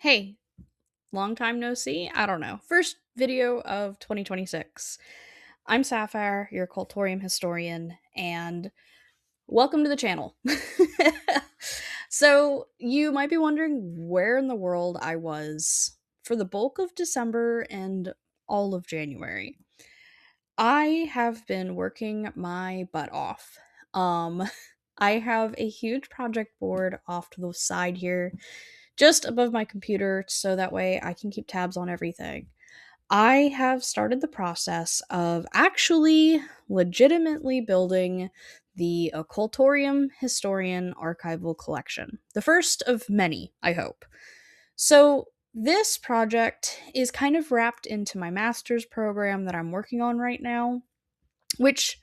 Hey, long time no see. I don't know. First video of 2026. I'm Sapphire, your cultorium historian, and welcome to the channel. So, you might be wondering where in the world I was for the bulk of December and all of January. I have been working my butt off. Um, I have a huge project board off to the side here, just above my computer, so that way I can keep tabs on everything. I have started the process of actually legitimately building the Occultorium Historian Archival Collection. The first of many, I hope. So, this project is kind of wrapped into my master's program that I'm working on right now, which,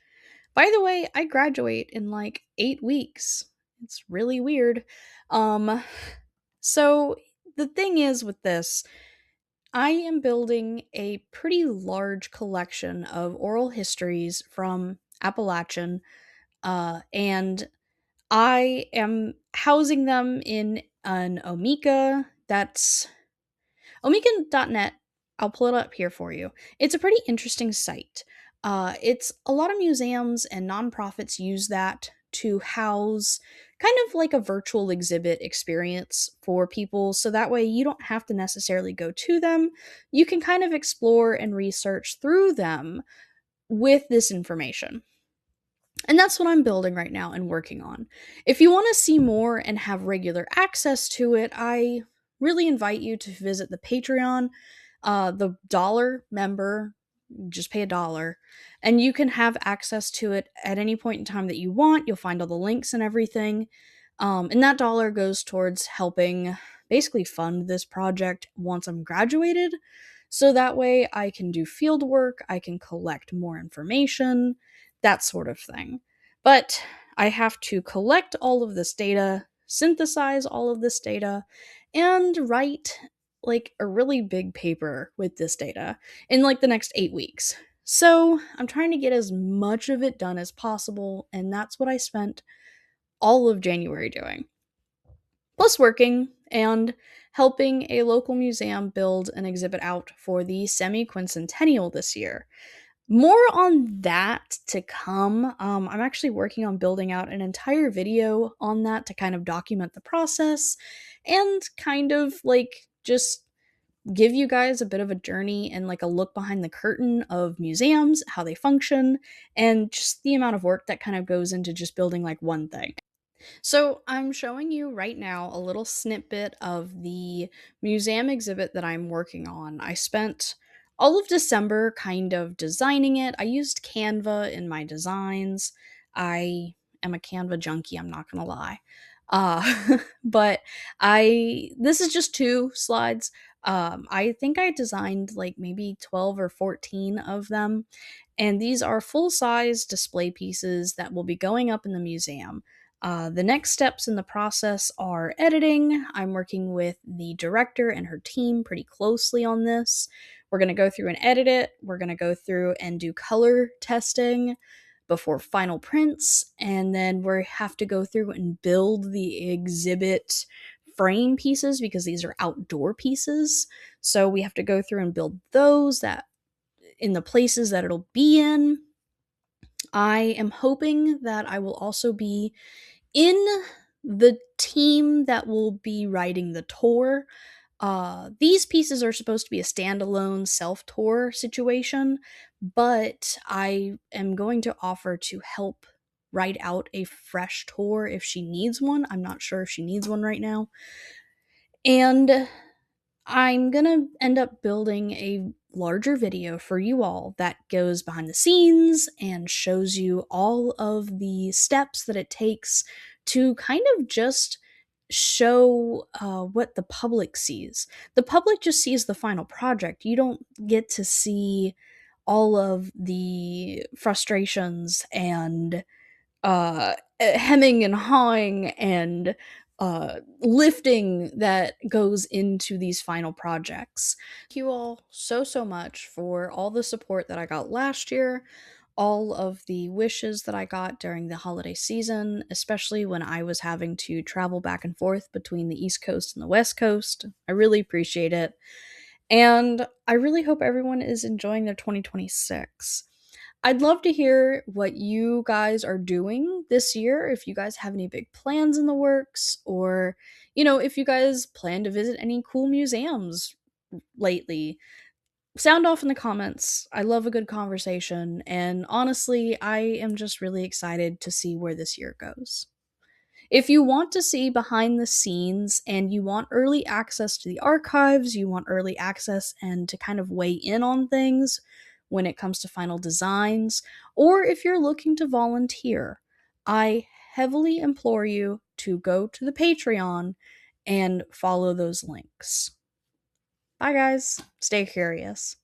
by the way, I graduate in like 8 weeks. It's really weird. Um, so the thing is with this, I am building a pretty large collection of oral histories from Appalachian, and I am housing them in an Omeka. That's Omeka.net. I'll pull it up here for you. It's a pretty interesting site. It's a lot of museums and nonprofits use that to house kind of like a virtual exhibit experience for people. So that way you don't have to necessarily go to them. You can kind of explore and research through them with this information. And that's what I'm building right now and working on. If you want to see more and have regular access to it, I really invite you to visit the Patreon. The dollar member, just pay $1, and you can have access to it at any point in time that you want. You'll find all the links and everything. And that dollar goes towards helping basically fund this project once I'm graduated. So that way I can do field work, I can collect more information, that sort of thing. But I have to collect all of this data, synthesize all of this data, and write like a really big paper with this data in like the next 8 weeks. So I'm trying to get as much of it done as possible, and that's what I spent all of January doing. Plus working and helping a local museum build an exhibit out for the semi-quincentennial this year. More on that to come. I'm actually working on building out an entire video on that to kind of document the process and kind of like just give you guys a bit of a journey and like a look behind the curtain of museums, how they function, and just the amount of work that kind of goes into just building like one thing. So, I'm showing you right now a little snippet of the museum exhibit that I'm working on. I spent all of December kind of designing it. I used Canva in my designs. I am a Canva junkie, I'm not gonna lie. But this is just 2 slides. I think I designed like maybe 12 or 14 of them, and these are full-size display pieces that will be going up in the museum. The next steps in the process are editing. I'm working with the director and her team pretty closely on this. We're going to go through and edit it. We're going to go through and do color testing before final prints. And then we have to go through and build the exhibit frame pieces because these are outdoor pieces. So we have to go through and build those that in the places that it'll be in. I am hoping that I will also be in the team that will be writing the tour. These pieces are supposed to be a standalone self tour situation, but I am going to offer to help write out a fresh tour if she needs one. I'm not sure if she needs one right now. And I'm gonna end up building a larger video for you all that goes behind the scenes and shows you all of the steps that it takes to kind of just show what the public sees. The public just sees the final project. You don't get to see all of the frustrations and hemming and hawing and lifting that goes into these final projects. Thank you all so much for all the support that I got last year, all of the wishes that I got during the holiday season, especially when I was having to travel back and forth between the East Coast and the West Coast. I really appreciate it. And I really hope everyone is enjoying their 2026. I'd love to hear what you guys are doing this year, if you guys have any big plans in the works, or, if you guys plan to visit any cool museums lately. Sound off in the comments. I love a good conversation, and honestly, I am just really excited to see where this year goes. If you want to see behind the scenes and you want early access to the archives, you want early access and to kind of weigh in on things when it comes to final designs, or if you're looking to volunteer, I heavily implore you to go to the Patreon and follow those links. Bye, guys. Stay curious.